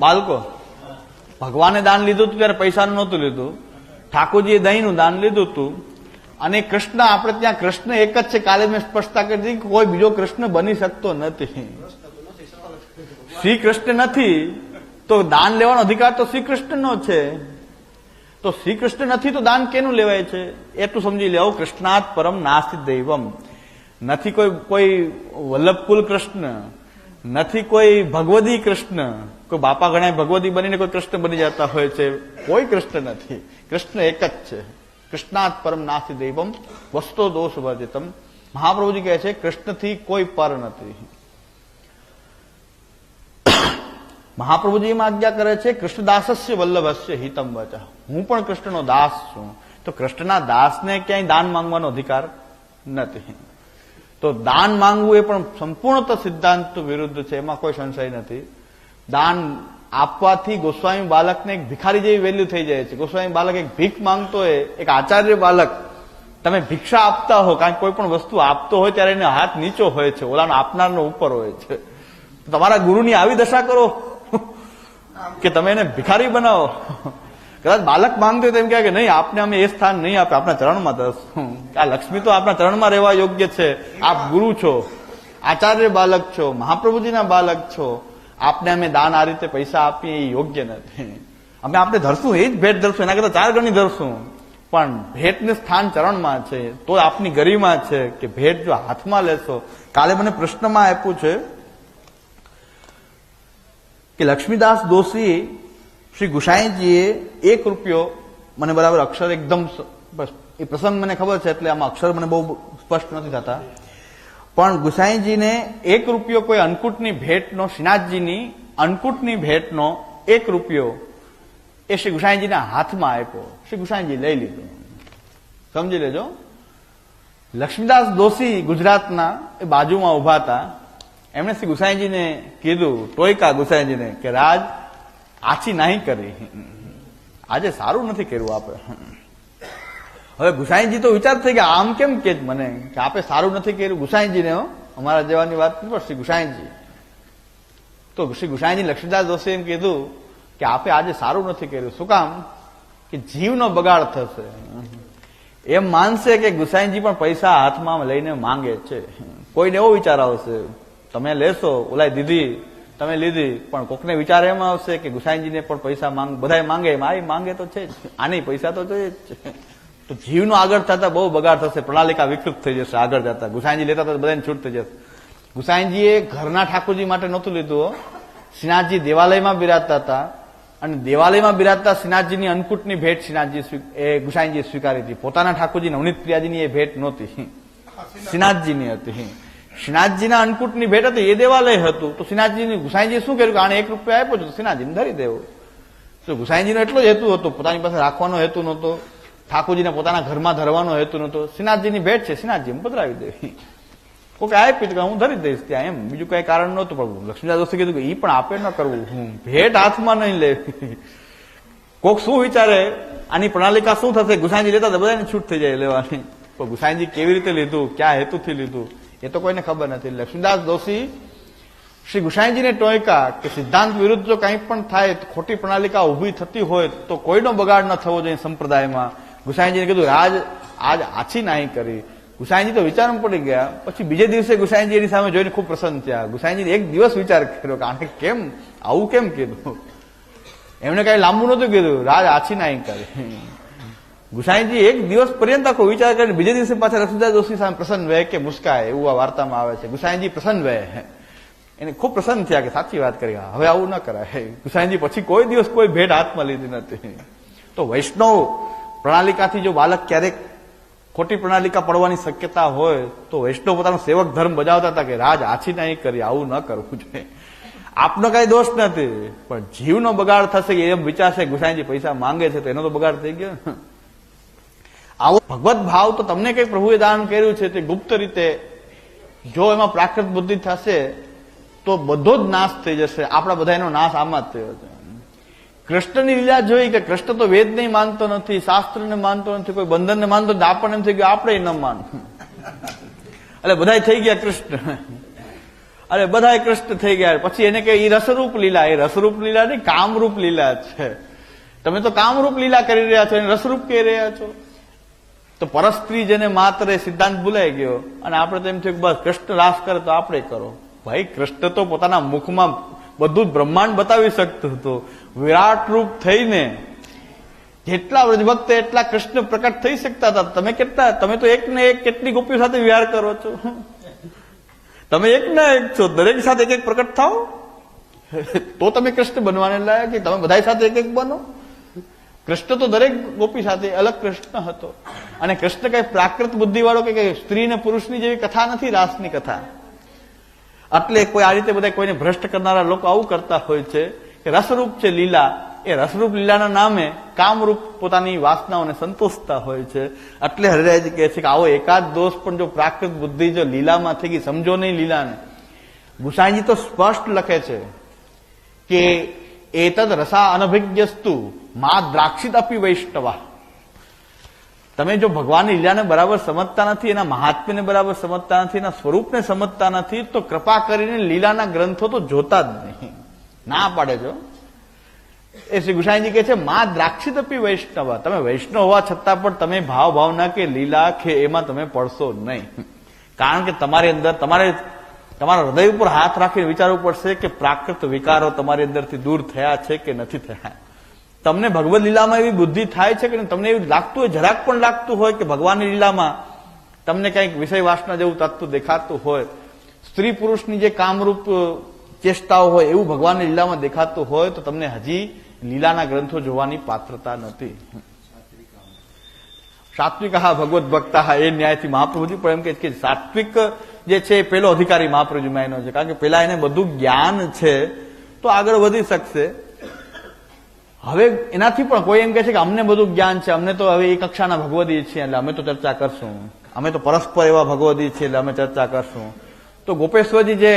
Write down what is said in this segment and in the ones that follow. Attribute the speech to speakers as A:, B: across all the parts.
A: બાળકો ભગવાને દાન લીધું હતું ત્યારે પૈસાનું નહોતું લીધું, ઠાકોરજીએ દહીંનું દાન લીધું હતું. અને કૃષ્ણ આપણે ત્યાં કૃષ્ણ એક જ છે. કાલે મેં સ્પષ્ટતા કરી દીધી કે કોઈ બીજો કૃષ્ણ બની શકતો નથી. શ્રી કૃષ્ણ નથી તો દાન લેવાનો અધિકાર તો શ્રી કૃષ્ણનો છે. તો શ્રી કૃષ્ણ નથી તો દાન કેનું લેવાય છે એટલું સમજી લેવું. કૃષ્ણાત પરમ નાસ્તિ દૈવમ. નથી કોઈ વલ્લભકુલ કૃષ્ણ, નથી કોઈ ભગવદી કૃષ્ણ. કોઈ બાપા ઘણા ભગવદી બનીને કોઈ કૃષ્ણ બની જતા હોય છે. કોઈ કૃષ્ણ નથી, કૃષ્ણ એક જ છે. કૃષ્ણાત પરમ નાસ્તિ દૈવમ વસ્તો દોષ વર્જિતમ. મહાપ્રભુજી કહે છે કૃષ્ણથી કોઈ પર નથી. મહાપ્રભુજી એમાં આજ્ઞા કરે છે કૃષ્ણદાસસ્ય વલ્લભસ્ય હિતમ વચ. હું પણ કૃષ્ણનો દાસ છું. તો કૃષ્ણના દાસને ક્યાંય દાન માંગવાનો અધિકાર નથી. તો દાન માંગવું એ પણ સંપૂર્ણતઃ સિદ્ધાંત વિરુદ્ધ છે, એમાં કોઈ સંશય નથી. દાન આપવાથી ગોસ્વામી બાલકને એક ભિખારી જેવી વેલ્યુ થઈ જાય છે. ગોસ્વામી બાલક એક ભીખ માંગતો હોય, એક આચાર્ય બાલક તમે ભિક્ષા આપતા હો, કારણ કે કોઈ પણ વસ્તુ આપતો હોય ત્યારે એને હાથ નીચો હોય છે, ઓલાનો આપનારનો ઉપર હોય છે. તમારા ગુરુની આવી દશા કરો કે તમે એને ભિખારી બનાવો. કદાચ બાલક માંગતો હોય તો એમ કહે કે નહીં, આપને અમે એ સ્થાન નહીં આપે, આપણા ચરણમાં દર્શું. આ લક્ષ્મી તો આપણા ચરણમાં રહેવા યોગ્ય છે. આપ ગુરુ છો, આચાર્ય બાલક છો, મહાપ્રભુજીના બાલક છો. આપને અમે દાન આ રીતે પૈસા આપીએ એ યોગ્ય નથી. અમે આપણે ધરશું એ જ ભેટ ધરશું, એના કરતા 4 ગણી ધરશું. પણ ભેટનું સ્થાન ચરણમાં છે તો આપની ગરિમા છે કે ભેટ જો હાથમાં લેશો. કાલે મને પ્રશ્નમાં આપ્યું છે કે લક્ષ્મીદાસ દોશી શ્રી ગુસાઈજીએ 1 રૂપિયો, મને બરાબર અક્ષર એકદમ એ પ્રસંગ મને ખબર છે એટલે આમાં અક્ષર મને બહુ સ્પષ્ટ નથી થતા, પણ ગુસાઈજીને 1 રૂપિયો કોઈ અન્નકૂટની ભેટનો, શ્રીનાથજીની અન્નકૂટની ભેટનો 1 રૂપિયો એ શ્રી ગુસાઈજીના હાથમાં આપ્યો. શ્રી ગુસાઈજી લઈ લીધો. સમજી લેજો. લક્ષ્મીદાસ દોશી ગુજરાતના એ બાજુમાં ઉભા હતા. એમણે શ્રી ગુસાઈજીને કીધું, ટોયકા ગુસાઈજીને કે રાજ આછી નહીં કરી, આજે સારું નથી કર્યું આપે. હવે ગુસાઈજી તો વિચાર થઈ ગયા આમ કેમ કે મને કે આપે સારું નથી કર્યું. ગુસાઈજીને અમારા જેવાની વાત નથી, શ્રી ગુસાઈજી તો શ્રી ગુસાઈજી લક્ષ્મીદાસ દોશીએ એમ કીધું કે આપે આજે સારું નથી કર્યું. શું કામ? કે જીવનો બગાડ થશે. એમ માનશે કે ગુસાઈજી પણ પૈસા હાથમાં લઈને માંગે છે. કોઈને એવો વિચાર આવશે તમે લેશો, ઓલાય દીધી, તમે લીધી, પણ કોકને વિચાર એમ આવશે કે ગુસાઈજીને પણ પૈસા બધા માંગે, માંગે તો છે જ, આની પૈસા તો જોઈએ જ છે. તો જીવનો આગળ થતા બહુ બગાડ થશે, પ્રણાલિકા વિકૃત થઈ જશે આગળ જતા. ગુસાઈજી લેતા તો બધાને છૂટ થઈ જશે. ગુસાઈજીએ ઘરના ઠાકોરજી માટે નહોતું લીધું. શ્રીનાથજી દેવાલયમાં બિરાજતા હતા અને દેવાલયમાં બિરાજતા શ્રીનાથજીની અન્નકૂટની ભેટ ગુસાઈજીએ સ્વીકારી હતી. પોતાના ઠાકોરજી નવનીત પ્રિયાજીની એ ભેટ નહોતી, શ્રીનાથજીની હતી. શ્રીનાથજીના અન્નકૂટની ભેટ હતી, એ દેવાલય હતું. તો શ્રીનાથજીની ગુસાઈજીએ શું કર્યું કે આને 1 રૂપિયો આપ્યો છે, શ્રીનાથજીને ધરી દેવો. તો ગુસાઈજીનો એટલો જ હેતુ હતો, પોતાની પાસે રાખવાનો હેતુ નહોતો, ઠાકોરજીને પોતાના ઘરમાં ધરવાનો હેતુ નહોતો. શ્રીનાથજીની ભેટ છે, શ્રીનાથજી પધરાવી દેવી. કોઈ આપી તો હું ધરી દઈશ ત્યાં, એમ બીજું કઈ કારણ નહોતું. પણ લક્ષ્મીદાસ દોશીએ કીધું કે એ પણ આપે ન કરવું, હું ભેટ હાથમાં નહીં લેવી. કોક શું વિચારે આની પ્રણાલિકા શું થશે? ગુસાઈજી લેતા તો બધાને છૂટ થઈ જાય લેવાની. પણ ગુસાઈજી કેવી રીતે લીધું, ક્યાં હેતુથી લીધું એ તો કોઈને ખબર નથી. લક્ષ્મીદાસ દોશી શ્રી ગુસાઈજીને ટોયકા કે સિદ્ધાંત વિરુદ્ધ જો કંઈ પણ થાય, ખોટી પ્રણાલિકા ઉભી થતી હોય તો કોઈનો બગાડ ન થવો જોઈએ સંપ્રદાયમાં. ગુસાઈજીને કીધું રાજ આજ આછી નહીં કરી. ગુસાઈજી તો વિચારમાં પડી ગયા. પછી બીજે દિવસે ગુસાઈજી એની સામે જોઈને ખૂબ પ્રસન્ન થયા. ગુસાઈજીને 1 દિવસ વિચાર કર્યો કે આને કેમ આવું કેમ કીધું. એમણે કઈ લાંબુ નતું કીધું, રાજ આછી નહીં કરી. ગુસાઈજી 1 દિવસ પર્યંત આખો વિચાર કરીને બીજે દિવસે પાછા લક્ષ્મીદાસ દોશી સામે પ્રસન્ન વહે કે મુસ્કાય, એવું આ વાર્તામાં આવે છે. ગુસાઈજી પ્રસન્ન વહે, એને ખૂબ પ્રસન્ન થયા કે સાચી વાત કરી, હવે આવું ન કરાય. ગુસાઈજી પછી કોઈ દિવસ કોઈ ભેટ હાથમાં લીધી નથી. તો વૈષ્ણવ પ્રણાલિકાથી જો બાલક ક્યારેક ખોટી પ્રણાલિકા પડવાની શક્યતા હોય તો વૈષ્ણવ પોતાનો સેવક ધર્મ બજાવતા હતા કે રાજ આછી નહીં કરી, આવું ન કરવું જોઈએ. આપનો કઈ દોષ નથી, પણ જીવનો બગાડ થશે એમ વિચારશે ગુસાઈજી પૈસા માંગે છે તો એનો તો બગાડ થઈ ગયો. આવો ભગવત ભાવ તો તમને કઈ પ્રભુએ દાન કર્યું છે તે ગુપ્ત રીતે જો એમાં પ્રાકૃત બુદ્ધિ થશે તો બધો જ નાશ થઈ જશે. આપણા બધાનો નાશ આમાં જ થયો છે. કૃષ્ણની લીલા જોઈ કે કૃષ્ણ તો વેદ નહીં માનતો નથી, શાસ્ત્રને માનતો નથી, કોઈ બંધનને માનતો નથી. આપણને એમ થઈ ગયું આપણે ન માનવું, એટલે બધા થઈ ગયા કૃષ્ણ. અરે બધા કૃષ્ણ થઈ ગયા. પછી એને કે એ રસરૂપ લીલા, એ રસરૂપ લીલા નહીં, કામરૂપ લીલા છે. તમે તો કામરૂપ લીલા કરી રહ્યા છો, એને રસરૂપ કહી રહ્યા છો. તો પરસ્ત્રી જેને માત્ર સિદ્ધાંત ભૂલાઈ ગયો અને આપણે તો એમ થયું કે બસ કૃષ્ણ રાસ કરે તો આપણે કરો. ભાઈ કૃષ્ણ તો પોતાના મુખમાં બધું જ બ્રહ્માંડ બતાવી શકતું હતું. વિરાટ રૂપ થઈને જેટલા વ્રજભક્ત એટલા કૃષ્ણ પ્રકટ થઈ શકતા હતા. તમે કેટલા, તમે તો એક ને એક કેટલી ગોપીઓ સાથે વિહાર કરો છો. તમે એક ના એક છો, દરેક સાથે એક એક પ્રકટ થાઓ તો તમે કૃષ્ણ બનવાને લાયક કે તમે બધા સાથે એક એક બનો. કૃષ્ણ તો દરેક ગોપી સાથે અલગ કૃષ્ણ હતો. અને કૃષ્ણ કઈ પ્રાકૃત બુદ્ધિ વાળો કે સ્ત્રી ને પુરુષની જેવી કથા નથી, રાસની કથા. એટલે કોઈ આ રીતે બધા કોઈને ભ્રષ્ટ કરનારા લોકો આવું કરતા હોય છે કે રસરૂપ છે લીલા, એ રસરૂપ લીલાના નામે કામરૂપ પોતાની વાસનાઓને સંતોષતા હોય છે. એટલે હરિરાયજી કહે છે કે આવો એકાદ દોષ પણ જો પ્રાકૃત બુદ્ધિ જો લીલામાં થઈ ગઈ, સમજો નહીં લીલાને. ગુસાઈજી તો સ્પષ્ટ લખે છે કે એતદ રસા અનભિજ્ઞસ્તુ મા દ્રાક્ષિત અપી વૈષ્ણવા. તમે જો ભગવાનની લીલાને બરાબર સમજતા નથી, એના મહાત્મ્યને બરાબર સમજતા નથી, એના સ્વરૂપને સમજતા નથી, તો કૃપા કરીને લીલાના ગ્રંથો તો જોતા જ નહીં. ના પાડે છો. એ શ્રી ગુસાઈજી કહે છે મા દ્રાક્ષિત અપી વૈષ્ણવા. તમે વૈષ્ણવ હોવા છતાં પણ તમે ભાવ ભાવના કે લીલા કે એમાં તમે પડશો નહીં. કારણ કે તમારી અંદર તમારા હૃદય ઉપર હાથ રાખીને વિચારવું પડશે કે પ્રાકૃત વિકારો તમારી અંદરથી દૂર થયા છે કે નથી થયા. તમને ભગવદ લીલામાં એવી બુદ્ધિ થાય છે કે તમને એવું લાગતું હોય, જરાક પણ લાગતું હોય કે ભગવાનની લીલામાં તમને કંઈક વિષય વાસના જેવું તત્વ દેખાતું હોય, સ્ત્રી પુરુષની જે કામરૂપ ચેષ્ટાઓ હોય એવું ભગવાનની લીલામાં દેખાતું હોય, તો તમને હજી લીલાના ગ્રંથો જોવાની પાત્રતા નથી. સાત્વિક ભગવત ભક્તા, એ ન્યાયથી મહાપ્રભુજી પણ એમ કે સાત્વિક જે છે એ પેલો અધિકારી મહાપ્રભુજી માં એનો છે. કારણ કે પેલા એને બધું જ્ઞાન છે તો આગળ વધી શકશે. હવે એનાથી પણ કોઈ એમ કે છે કે અમને બધું જ્ઞાન છે, અમને તો હવે એ કક્ષાના ભગવદી છીએ એટલે અમે તો ચર્ચા કરશું, અમે તો પરસ્પર એવા ભગવદી છીએ એટલે અમે ચર્ચા કરશું. તો ગોપેશ્વરજી જે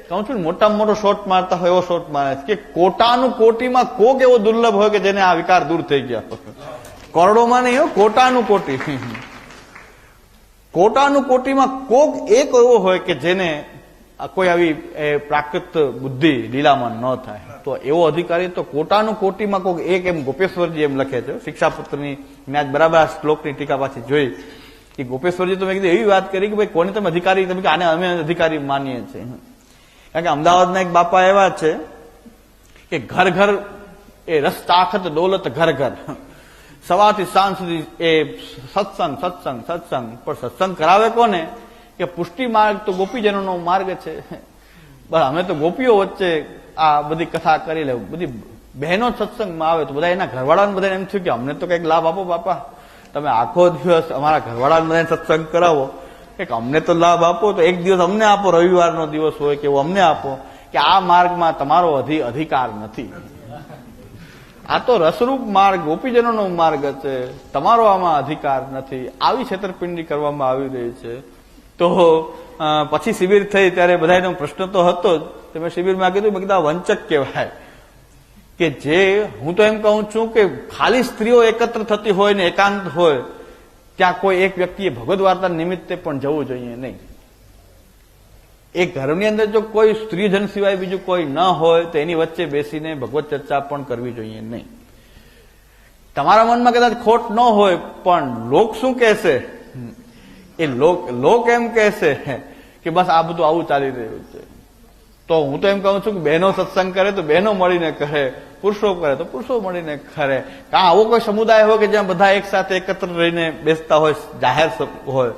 A: કહું છું ને મોટામાં મોટો શોટ મારતા હોય એવો શોટ મારે છે કે કોટાનું કોટીમાં કોક એવો દુર્લભ હોય કે જેને આ વિકાર દૂર થઈ ગયા હોય. કરોડોમાં નહીં, કોટાનું કોટી. કોટાનું કોટીમાં કોક એક એવો હોય કે જેને કોઈ આવી પ્રાકૃત બુદ્ધિ લીલામાં ન થાય. તો એવો અધિકારી તો કોટાનું કોટીમાં કોક એક, એમ ગોપેશ્વરજી એમ લખે છે શિક્ષાપત્રની. મેં આજ બરાબર આ શ્લોકની ટીકા પાછી જોઈ કે ગોપેશ્વરજી તો મેં કીધું એવી વાત કરી કે ભાઈ કોને તમે અધિકારી, તમે આને અમે અધિકારી માનીએ છીએ. કારણ કે અમદાવાદના એક બાપા એવા છે કે ઘર ઘર એ રસ તાખત દોલત ઘર ઘર, સવારથી સાંજ સુધી એ સત્સંગ સત્સંગ સત્સંગ. પણ સત્સંગ કરાવે કોને કે પુષ્ટિ માર્ગ તો ગોપીજનોનો માર્ગ છે. બસ અમે તો ગોપીઓ વચ્ચે આ બધી કથા કરી લેવું. બધી બહેનો સત્સંગમાં આવે તો બધા એના ઘરવાળાને બધા એમ થયું કે અમને તો કંઈક લાભ આપો બાપા, તમે આખો દિવસ અમારા ઘરવાળાને બધાને સત્સંગ કરાવો, કંઈક અમને તો લાભ આપો, તો એક દિવસ અમને આપો, રવિવારનો દિવસ હોય કે એવું અમને આપો, કે આ માર્ગમાં તમારો અધિકાર નથી. આ તો રસરૂપ માર્ગ, ગોપીજનોનો માર્ગ છે, તમારો આમાં અધિકાર નથી. આવી છેતરપિંડી કરવામાં આવી રહી છે. તો પછી શિબિર થઈ ત્યારે બધાનો પ્રશ્ન તો હતો જ. તમે શિબિરમાં કીધું બધા વંચક કહેવાય કે જે, હું તો એમ કહું છું કે ખાલી સ્ત્રીઓ એકત્ર થતી હોય ને એકાંત હોય ત્યાં કોઈ એક વ્યક્તિએ ભગવદ વાર્તા નિમિત્તે પણ જવું જોઈએ નહીં. એ ઘરની અંદર જો કોઈ સ્ત્રીજન સિવાય બીજું કોઈ ન હોય તો એની વચ્ચે બેસીને ભગવત ચર્ચા પણ કરવી જોઈએ નહીં. તમારા મનમાં કદાચ ખોટ ન હોય પણ લોક શું કહેશે, એ લોક એમ કહેશે કે બસ આ બધું આવું ચાલી રહ્યું છે. તો હું તો એમ કહું છું કે બહેનો સત્સંગ કરે તો બહેનો મળીને કરે, પુરુષો કરે તો પુરુષો મળીને કરે. કારણ આવો કોઈ સમુદાય હોય કે જ્યાં બધા એક સાથે એકત્ર રહીને બેસતા હોય, જાહેર હોય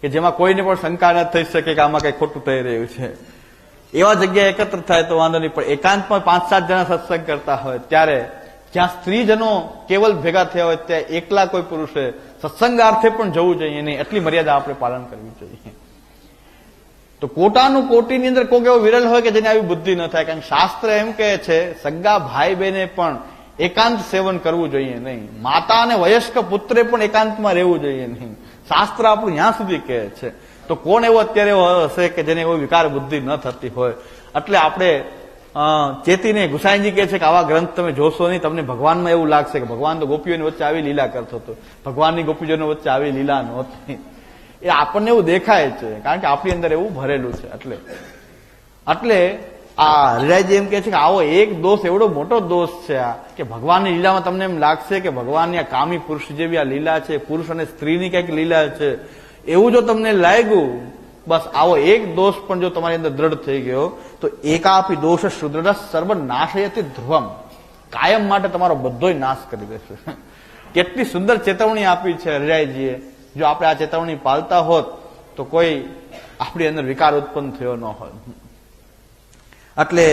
A: કે જેમાં કોઈને પણ શંકા ન થઈ શકે કે આમાં કઈ ખોટું થઈ રહ્યું છે, એવા જગ્યાએ એકત્ર થાય તો વાંધો નહીં. પણ એકાંતમાં 5-7 જણા સત્સંગ કરતા હોય ત્યારે જ્યાં સ્ત્રીજનો કેવલ ભેગા થયા હોય ત્યાં એકલા કોઈ પુરુષે સત્સંગાર્થે પણ જવું જોઈએ નહીં. એટલી મર્યાદા આપણે પાલન કરવી જોઈએ. તો કોટાનું કોટીની અંદર કોઈ એવો વિરલ હોય કે જેને આવી બુદ્ધિ ન થાય. કારણ કે શાસ્ત્ર એમ કહે છે સગા ભાઈ બહેને પણ એકાંત સેવન કરવું જોઈએ નહીં. માતા અને વયસ્ક પુત્રે પણ એકાંતમાં રહેવું જોઈએ નહીં. શાસ્ત્ર આપણું ત્યાં સુધી કહે છે. તો કોણ એવો અત્યારે હશે કે જેને એવો વિકાર બુદ્ધિ ન થતી હોય. એટલે આપણે ચેતીને ગુસાઈજી કહે છે કે આવા ગ્રંથ તમે જોશો નહીં, તમને ભગવાનમાં એવું લાગશે કે ભગવાન તો ગોપીઓની વચ્ચે આવી લીલા કરતો હતો, ભગવાનની ગોપીજનો વચ્ચે આવી લીલા નહોતી. એ આપણને એવું દેખાય છે કારણ કે આપણી અંદર એવું ભરેલું છે. એટલે એટલે આ હરિરાયજી એમ કે છે કે આવો એક દોષ એવડો મોટો દોષ છે આ કે ભગવાનની લીલામાં તમને એમ લાગશે કે ભગવાનની આ કામી પુરુષ જેવી આ લીલા છે, પુરુષ અને સ્ત્રીની કઈક લીલા છે, એવું જો તમને લાગ્યું, બસ આવો એક દોષ પણ જો તમારી અંદર દ્રઢ થઈ ગયો તો એકાપી દોષ શુદ્ર સર્વનાશયતિ ધ્રુવમ, કાયમ માટે તમારો બધોય નાશ કરી દેશે. કેટલી સુંદર ચેતવણી આપી છે હરિરાયજીએ. જો આપણે આ ચેતવણી પાળતા હોત તો કોઈ આપણી અંદર વિકાર ઉત્પન્ન થયો ન હોત. એટલે